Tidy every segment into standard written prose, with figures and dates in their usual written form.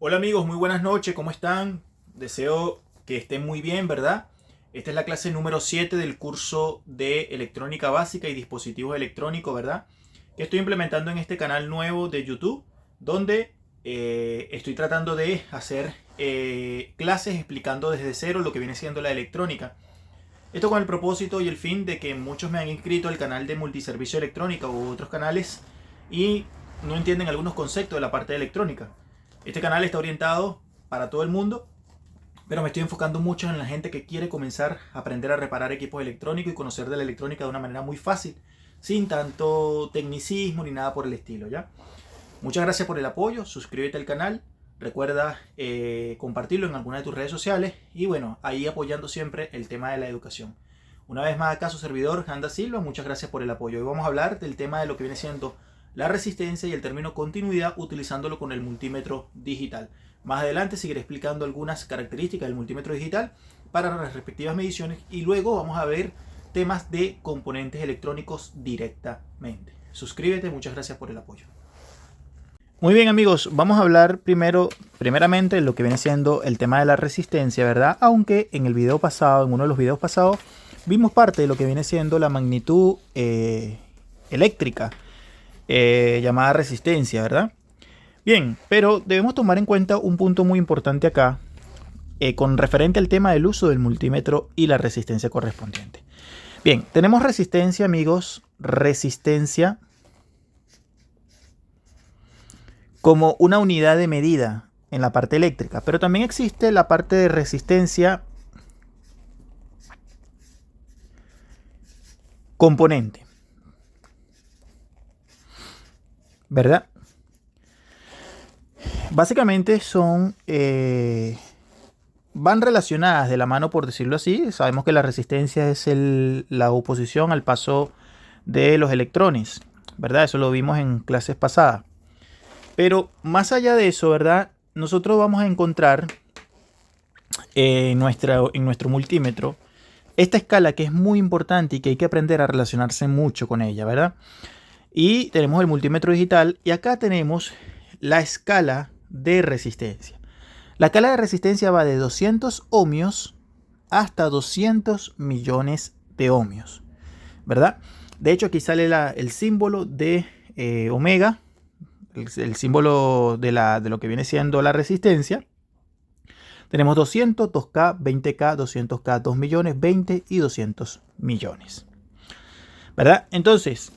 Hola amigos, muy buenas noches, ¿cómo están? Deseo que estén muy bien, ¿verdad? Esta es la clase número 7 del curso de electrónica básica y dispositivos electrónicos, ¿verdad? Que estoy implementando en este canal nuevo de YouTube, donde estoy tratando de hacer clases explicando desde cero lo que viene siendo la electrónica. Esto con el propósito y el fin de que muchos me han inscrito al canal de multiservicio electrónica u otros canales y no entienden algunos conceptos de la parte de electrónica. Este canal está orientado para todo el mundo, pero me estoy enfocando mucho en la gente que quiere comenzar a aprender a reparar equipos electrónicos y conocer de la electrónica de una manera muy fácil, sin tanto tecnicismo ni nada por el estilo, ¿ya? Muchas gracias por el apoyo, suscríbete al canal, recuerda compartirlo en alguna de tus redes sociales y bueno, ahí apoyando siempre el tema de la educación. Una vez más acá su servidor, Handa Silva, muchas gracias por el apoyo. Hoy vamos a hablar del tema de lo que viene siendo la resistencia y el término continuidad utilizándolo con el multímetro digital. Más adelante seguiré explicando algunas características del multímetro digital para las respectivas mediciones y luego vamos a ver temas de componentes electrónicos directamente. Suscríbete, muchas gracias por el apoyo. Muy bien amigos, vamos a hablar primeramente de lo que viene siendo el tema de la resistencia, ¿verdad? Aunque en el video pasado, en uno de los videos pasados, vimos parte de lo que viene siendo la magnitud eléctrica llamada resistencia, ¿verdad? Bien, pero debemos tomar en cuenta un punto muy importante acá con referente al tema del uso del multímetro y la resistencia correspondiente. Bien, tenemos resistencia amigos, resistencia como una unidad de medida en la parte eléctrica, pero también existe la parte de resistencia componente, ¿verdad? Básicamente van relacionadas de la mano, por decirlo así. Sabemos que la resistencia es la oposición al paso de los electrones, ¿verdad? Eso lo vimos en clases pasadas. Pero más allá de eso, ¿verdad? Nosotros vamos a encontrar en nuestro multímetro esta escala que es muy importante y que hay que aprender a relacionarse mucho con ella, ¿verdad? Y tenemos el multímetro digital y acá tenemos la escala de resistencia. La escala de resistencia va de 200 ohmios hasta 200 millones de ohmios, ¿verdad? De hecho, aquí sale el símbolo de omega, el símbolo de lo que viene siendo la resistencia. Tenemos 200, 2K, 20K, 200K, 2 millones, 20 y 200 millones, ¿verdad? Entonces,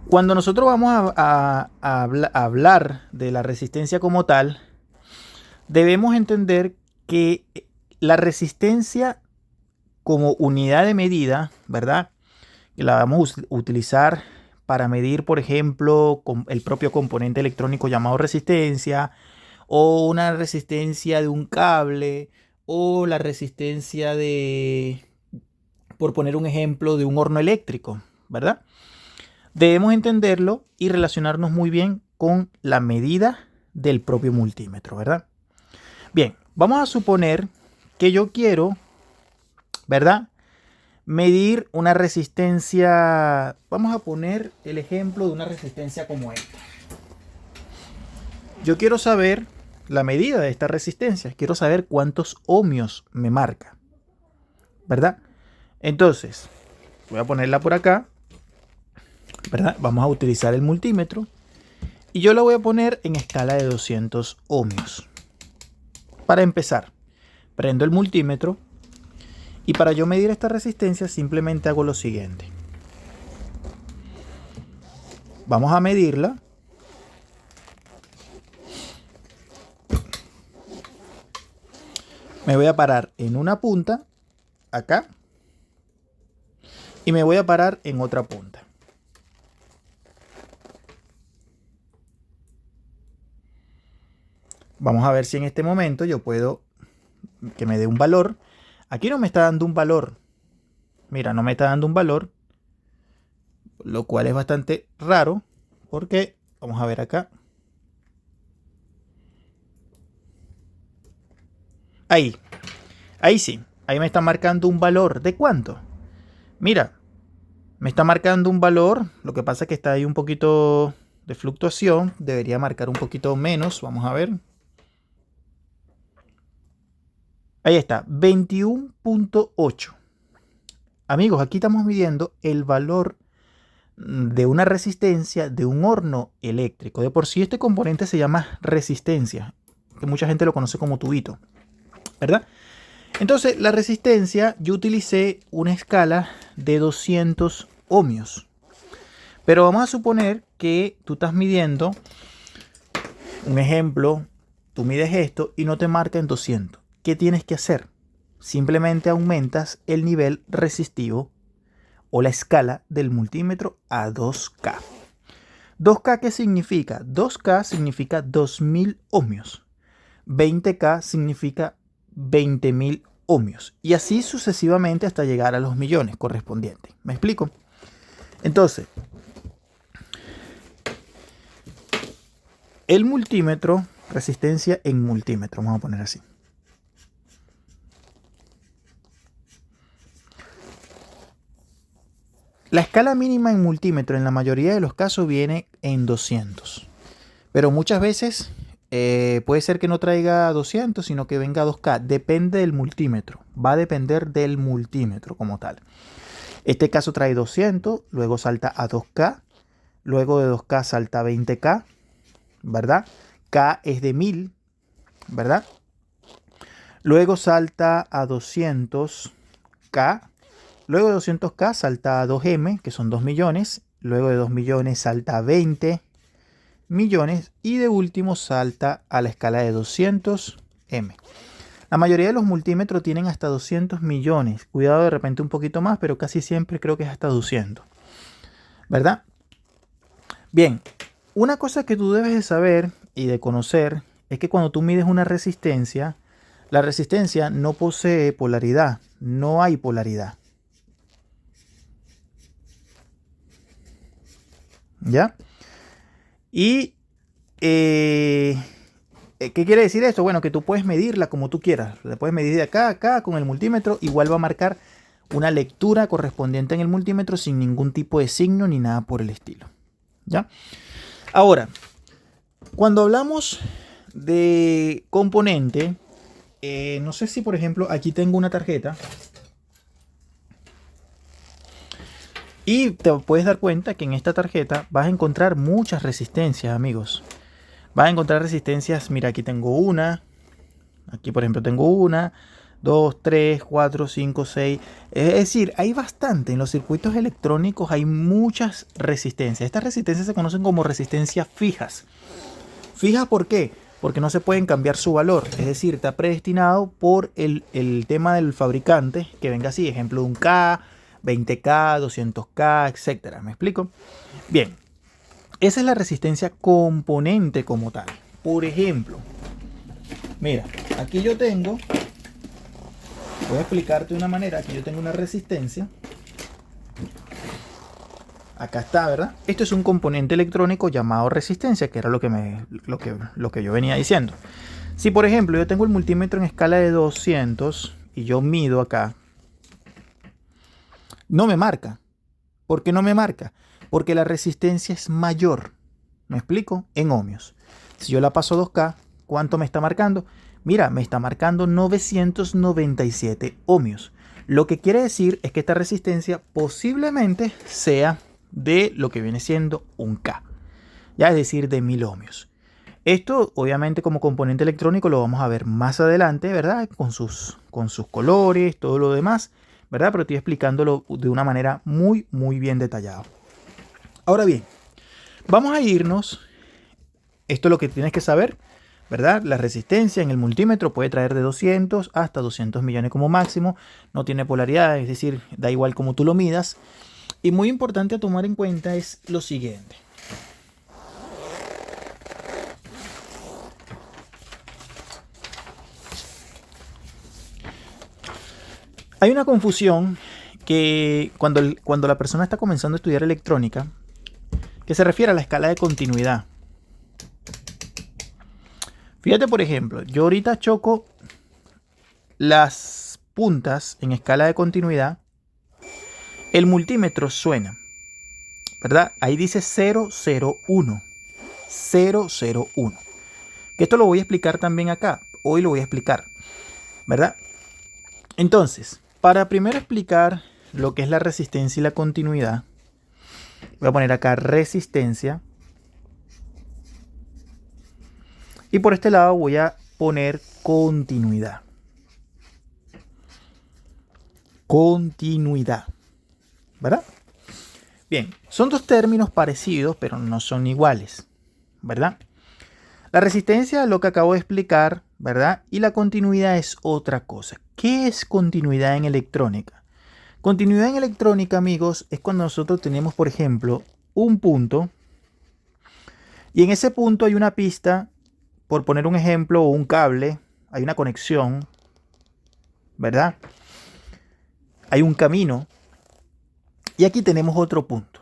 cuando nosotros vamos a hablar de la resistencia como tal, debemos entender que la resistencia como unidad de medida, ¿verdad? Que la vamos a utilizar para medir, por ejemplo, el propio componente electrónico llamado resistencia, o una resistencia de un cable, o la resistencia de, por poner un ejemplo, de un horno eléctrico, ¿verdad? Debemos entenderlo y relacionarnos muy bien con la medida del propio multímetro, ¿verdad? Bien, vamos a suponer que yo quiero, ¿verdad? Medir una resistencia. Vamos a poner el ejemplo de una resistencia como esta. Yo quiero saber la medida de esta resistencia. Quiero saber cuántos ohmios me marca, ¿verdad? Entonces, voy a ponerla por acá, ¿verdad? Vamos a utilizar el multímetro y yo la voy a poner en escala de 200 ohmios. Para empezar, prendo el multímetro y para yo medir esta resistencia simplemente hago lo siguiente. Vamos a medirla. Me voy a parar en una punta, acá, y me voy a parar en otra punta. Vamos a ver si en este momento yo puedo que me dé un valor. Aquí no me está dando un valor. Mira, no me está dando un valor, lo cual es bastante raro porque, vamos a ver acá. Ahí sí, ahí me está marcando un valor. ¿De cuánto? Mira, me está marcando un valor, lo que pasa es que está ahí un poquito de fluctuación. Debería marcar un poquito menos. Vamos a ver. Ahí está, 21.8. Amigos, aquí estamos midiendo el valor de una resistencia de un horno eléctrico. De por sí este componente se llama resistencia, que mucha gente lo conoce como tubito, ¿verdad? Entonces, la resistencia, yo utilicé una escala de 200 ohmios. Pero vamos a suponer que tú estás midiendo, un ejemplo, tú mides esto y no te marca en 200. ¿Qué tienes que hacer? Simplemente aumentas el nivel resistivo o la escala del multímetro a 2K. ¿2K qué significa? 2K significa 2000 ohmios. 20K significa 20.000 ohmios. Y así sucesivamente hasta llegar a los millones correspondientes. ¿Me explico? Entonces, el multímetro, resistencia en multímetro, vamos a poner así. La escala mínima en multímetro en la mayoría de los casos viene en 200. Pero muchas veces puede ser que no traiga 200, sino que venga a 2K. Depende del multímetro. Va a depender del multímetro como tal. Este caso trae 200, luego salta a 2K. Luego de 2K salta a 20K, ¿verdad? K es de 1000, ¿verdad? Luego salta a 200K. Luego de 200K salta a 2M, que son 2 millones. Luego de 2 millones salta a 20 millones. Y de último salta a la escala de 200M. La mayoría de los multímetros tienen hasta 200 millones. Cuidado, de repente un poquito más, pero casi siempre creo que es hasta 200. ¿Verdad? Bien, una cosa que tú debes de saber y de conocer es que cuando tú mides una resistencia, la resistencia no posee polaridad. No hay polaridad. ¿Ya? Y ¿qué quiere decir esto? Bueno, que tú puedes medirla como tú quieras. La puedes medir de acá a acá con el multímetro. Igual va a marcar una lectura correspondiente en el multímetro sin ningún tipo de signo ni nada por el estilo. ¿Ya? Ahora, cuando hablamos de componente, no sé si por ejemplo aquí tengo una tarjeta. Y te puedes dar cuenta que en esta tarjeta vas a encontrar muchas resistencias, amigos. Vas a encontrar resistencias, mira, aquí tengo una. Aquí, por ejemplo, tengo una, 2, 3, 4, 5, 6. Es decir, hay bastante. En los circuitos electrónicos hay muchas resistencias. Estas resistencias se conocen como resistencias fijas. ¿Fijas por qué? Porque no se pueden cambiar su valor. Es decir, está predestinado por el tema del fabricante, que venga así, ejemplo de un K, 20K, 200K, etcétera. ¿Me explico? Bien, esa es la resistencia componente como tal. Por ejemplo, mira, aquí yo tengo, voy a explicarte de una manera, aquí yo tengo una resistencia. Acá está, ¿verdad? Esto es un componente electrónico llamado resistencia, que era lo que yo venía diciendo. Si por ejemplo yo tengo el multímetro en escala de 200 y yo mido acá, no me marca. ¿Por qué no me marca? Porque la resistencia es mayor. ¿Me explico? En ohmios. Si yo la paso a 2K, ¿cuánto me está marcando? Mira, me está marcando 997 ohmios. Lo que quiere decir es que esta resistencia posiblemente sea de lo que viene siendo un K. Ya es decir, de 1000 ohmios. Esto, obviamente, como componente electrónico lo vamos a ver más adelante, ¿verdad? Con sus colores, todo lo demás, ¿verdad? Pero estoy explicándolo de una manera muy, muy bien detallada. Ahora bien, vamos a irnos. Esto es lo que tienes que saber, ¿verdad? La resistencia en el multímetro puede traer de 200 hasta 200 millones como máximo. No tiene polaridad, es decir, da igual como tú lo midas. Y muy importante a tomar en cuenta es lo siguiente. Hay una confusión que cuando la persona está comenzando a estudiar electrónica, que se refiere a la escala de continuidad. Fíjate, por ejemplo, yo ahorita choco las puntas en escala de continuidad, el multímetro suena, ¿verdad? Ahí dice 001. 001. Que esto lo voy a explicar también acá. Hoy lo voy a explicar, ¿verdad? Entonces, para primero explicar lo que es la resistencia y la continuidad, voy a poner acá resistencia. Y por este lado voy a poner continuidad. Continuidad, ¿verdad? Bien, son dos términos parecidos, pero no son iguales, ¿verdad? La resistencia es lo que acabo de explicar, ¿verdad? Y la continuidad es otra cosa. ¿Qué es continuidad en electrónica? Continuidad en electrónica, amigos, es cuando nosotros tenemos, por ejemplo, un punto y en ese punto hay una pista, por poner un ejemplo, o un cable, hay una conexión, ¿verdad? Hay un camino y aquí tenemos otro punto,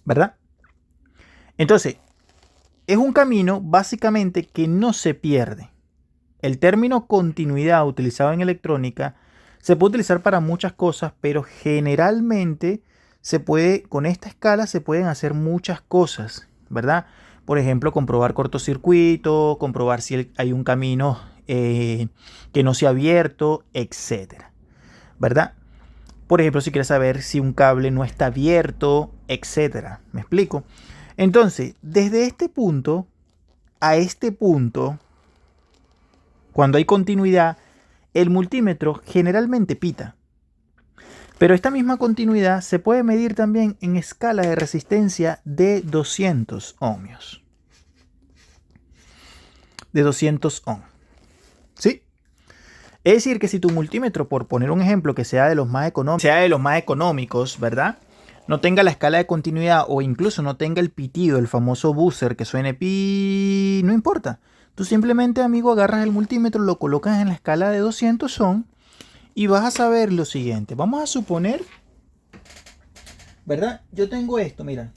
¿verdad? Entonces, es un camino básicamente que no se pierde. El término continuidad utilizado en electrónica se puede utilizar para muchas cosas, pero generalmente con esta escala se pueden hacer muchas cosas, ¿verdad? Por ejemplo, comprobar cortocircuito, comprobar si hay un camino que no se ha abierto, etcétera, ¿verdad? Por ejemplo, si quieres saber si un cable no está abierto, etcétera. ¿Me explico? Entonces, desde este punto a este punto, cuando hay continuidad, el multímetro generalmente pita. Pero esta misma continuidad se puede medir también en escala de resistencia de 200 ohmios. De 200 ohms. ¿Sí? Es decir, que si tu multímetro, por poner un ejemplo que sea de los más económicos, ¿verdad? No tenga la escala de continuidad o incluso no tenga el pitido, el famoso buzzer que suene pi, no importa. Tú simplemente, amigo, agarras el multímetro, lo colocas en la escala de 200 ohms y vas a saber lo siguiente. Vamos a suponer, ¿verdad? Yo tengo esto, mira.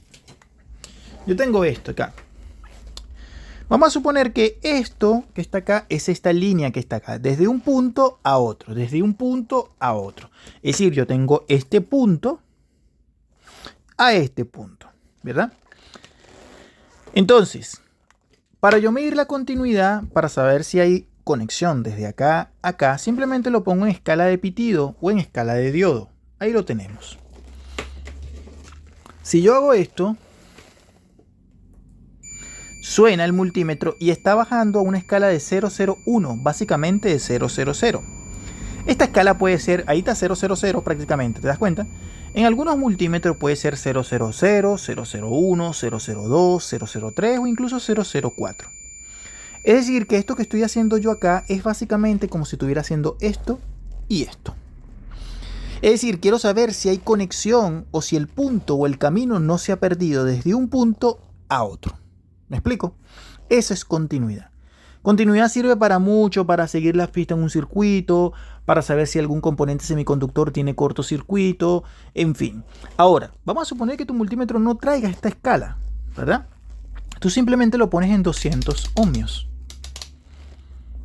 Yo tengo esto acá. Vamos a suponer que esto que está acá es esta línea que está acá, desde un punto a otro, desde un punto a otro. Es decir, yo tengo este punto a este punto, ¿verdad? Entonces, para yo medir la continuidad, para saber si hay conexión desde acá a acá, simplemente lo pongo en escala de pitido o en escala de diodo. Ahí lo tenemos. Si yo hago esto, suena el multímetro y está bajando a una escala de 001, básicamente de 000. Esta escala puede ser, ahí está 000 prácticamente, ¿te das cuenta? En algunos multímetros puede ser 000, 001, 002, 003 o incluso 004. Es decir, que esto que estoy haciendo yo acá es básicamente como si estuviera haciendo esto y esto. Es decir, quiero saber si hay conexión o si el punto o el camino no se ha perdido desde un punto a otro. ¿Me explico? Eso es continuidad. Continuidad sirve para mucho, para seguir las pistas en un circuito, para saber si algún componente semiconductor tiene cortocircuito, en fin. Ahora, vamos a suponer que tu multímetro no traiga esta escala, ¿verdad? Tú simplemente lo pones en 200 ohmios,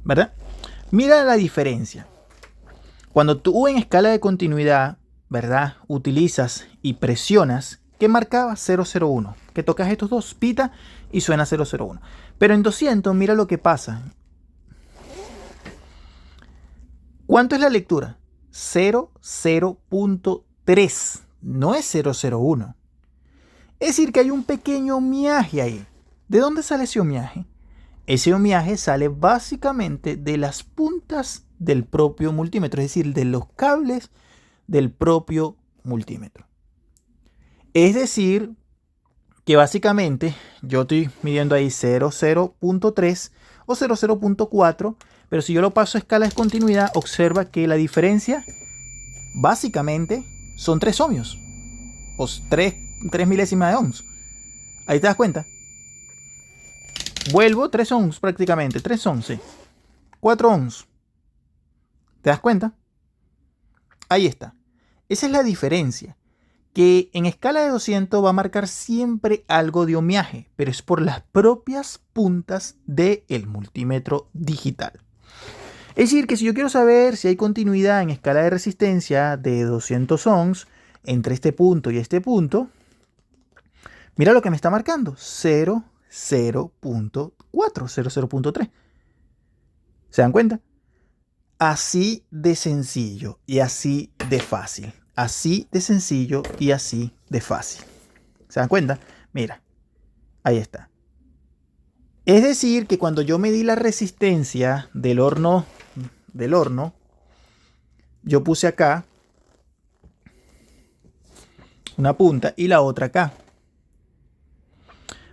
¿verdad? Mira la diferencia. Cuando tú en escala de continuidad, ¿verdad? Utilizas y presionas, ¿qué marcaba? 001. Que tocas estos dos, pita y suena 001. Pero en 200, mira lo que pasa. ¿Cuánto es la lectura? 0.3. No es 001. Es decir, que hay un pequeño omiaje ahí. ¿De dónde sale ese omiaje? Ese omiaje sale básicamente de las puntas del propio multímetro, es decir, de los cables del propio multímetro. Es decir, que básicamente yo estoy midiendo ahí 0.3 o 0.4, pero si yo lo paso a escala de continuidad, observa que la diferencia básicamente son 3 ohmios, o 3 milésimas de ohms. Ahí te das cuenta. Vuelvo 3 ohms prácticamente, 3 ohms, sí. 4 ohms. ¿Te das cuenta? Ahí está. Esa es la diferencia. Que en escala de 200 va a marcar siempre algo de omiaje, pero es por las propias puntas del multímetro digital. Es decir, que si yo quiero saber si hay continuidad en escala de resistencia de 200 ohms entre este punto y este punto, Mira lo que me está marcando. 0,0.4, 0,0.3. ¿Se dan cuenta? Así de sencillo y así de fácil. Así de sencillo y así de fácil. ¿Se dan cuenta? Mira, ahí está. Es decir, que cuando yo medí la resistencia del horno, yo puse acá una punta y la otra acá.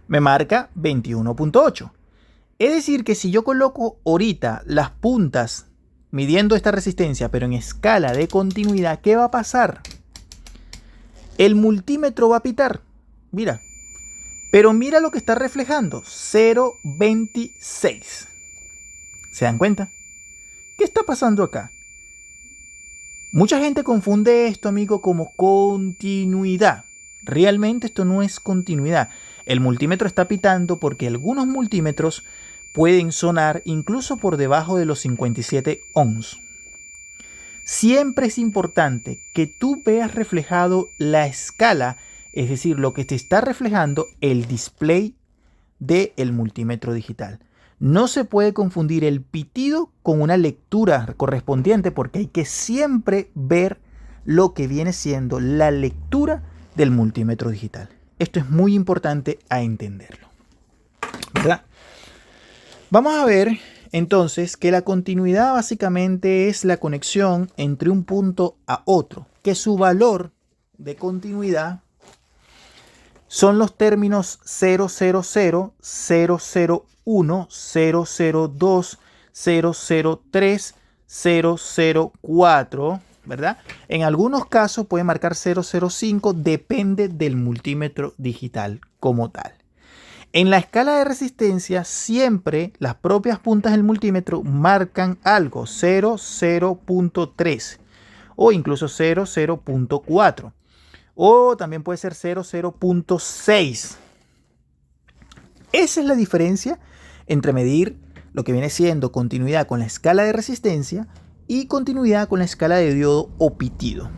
Me marca 21.8. Es decir, que si yo coloco ahorita las puntas midiendo esta resistencia, pero en escala de continuidad, ¿qué va a pasar? El multímetro va a pitar. Mira. Pero mira lo que está reflejando. 0,26. ¿Se dan cuenta? ¿Qué está pasando acá? Mucha gente confunde esto, amigo, como continuidad. Realmente esto no es continuidad. El multímetro está pitando porque algunos multímetros pueden sonar incluso por debajo de los 57 ohms. Siempre es importante que tú veas reflejado la escala, es decir, lo que te está reflejando el display del multímetro digital. No se puede confundir el pitido con una lectura correspondiente porque hay que siempre ver lo que viene siendo la lectura del multímetro digital. Esto es muy importante a entenderlo, ¿verdad? Vamos a ver entonces que la continuidad básicamente es la conexión entre un punto a otro, que su valor de continuidad son los términos 000, 001, 002, 003, 004, ¿verdad? En algunos casos puede marcar 005, depende del multímetro digital como tal. En la escala de resistencia, siempre las propias puntas del multímetro marcan algo, 0,0.3 o incluso 0,0.4 o también puede ser 0,0.6. Esa es la diferencia entre medir lo que viene siendo continuidad con la escala de resistencia y continuidad con la escala de diodo o pitido.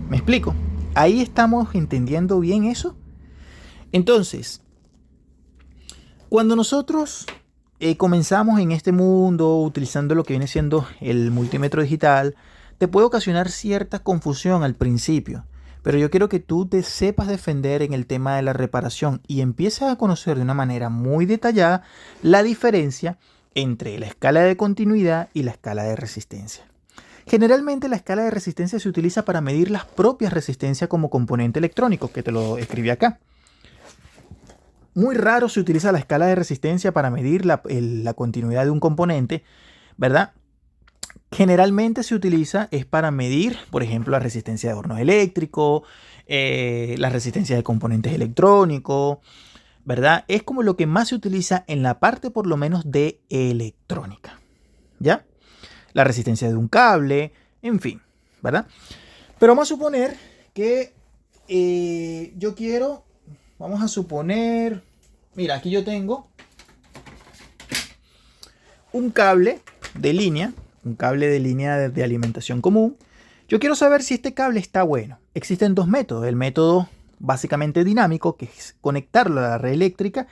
¿Me explico? Ahí estamos entendiendo bien eso. Entonces, cuando nosotros comenzamos en este mundo utilizando lo que viene siendo el multímetro digital, te puede ocasionar cierta confusión al principio, pero yo quiero que tú te sepas defender en el tema de la reparación y empieces a conocer de una manera muy detallada la diferencia entre la escala de continuidad y la escala de resistencia. Generalmente la escala de resistencia se utiliza para medir las propias resistencias como componente electrónico, que te lo escribí acá. Muy raro se utiliza la escala de resistencia para medir la continuidad de un componente, ¿verdad? Generalmente se utiliza es para medir, por ejemplo, la resistencia de hornos eléctricos, la resistencia de componentes electrónicos, ¿verdad? Es como lo que más se utiliza en la parte por lo menos de electrónica, ¿ya? La resistencia de un cable, en fin, ¿verdad? Pero vamos a suponer que vamos a suponer, mira, aquí yo tengo un cable de línea, de alimentación común. Yo quiero saber si este cable está bueno. Existen dos métodos. El método básicamente dinámico, que es conectarlo a la red eléctrica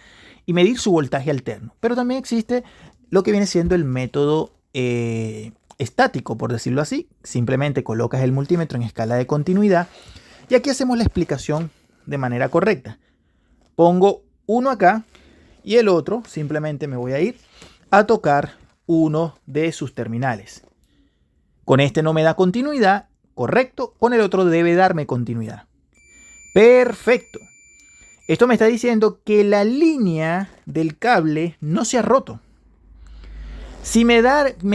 y medir su voltaje alterno. Pero también existe lo que viene siendo el método estático, por decirlo así. Simplemente colocas el multímetro en escala de continuidad y aquí hacemos la explicación de manera correcta. Pongo uno acá y el otro simplemente me voy a ir a tocar uno de sus terminales. Con este no me da continuidad, correcto, con el otro debe darme continuidad. Perfecto. Esto me está diciendo que la línea del cable no se ha roto. Si me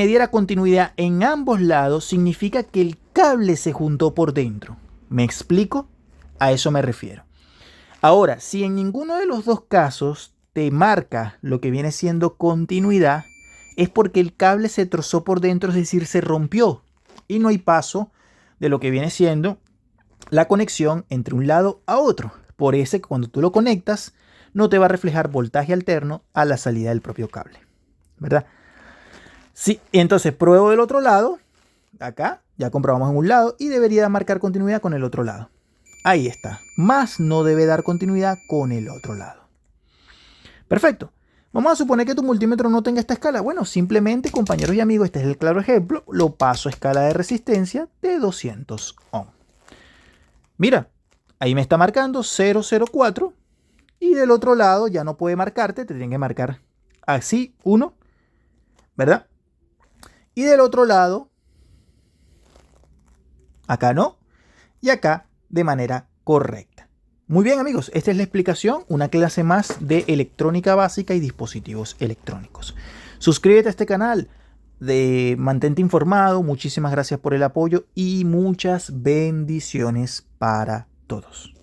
diera continuidad en ambos lados, significa que el cable se juntó por dentro. ¿Me explico? A eso me refiero. Ahora, si en ninguno de los dos casos te marca lo que viene siendo continuidad, es porque el cable se trozó por dentro, es decir, se rompió y no hay paso de lo que viene siendo la conexión entre un lado a otro. Por eso cuando tú lo conectas no te va a reflejar voltaje alterno a la salida del propio cable, ¿verdad? Sí, entonces pruebo del otro lado, acá ya comprobamos en un lado y debería marcar continuidad con el otro lado. Ahí está. Más no debe dar continuidad con el otro lado. Perfecto. Vamos a suponer que tu multímetro no tenga esta escala. Bueno, simplemente, compañeros y amigos, este es el claro ejemplo. Lo paso a escala de resistencia de 200 ohm. Mira, ahí me está marcando 004. Y del otro lado ya no puede marcarte. Te tienen que marcar así, 1. ¿Verdad? Y del otro lado, acá no. Y acá de manera correcta. Muy bien, amigos, esta es la explicación, una clase más de electrónica básica y dispositivos electrónicos. Suscríbete a este canal, mantente informado, muchísimas gracias por el apoyo y muchas bendiciones para todos.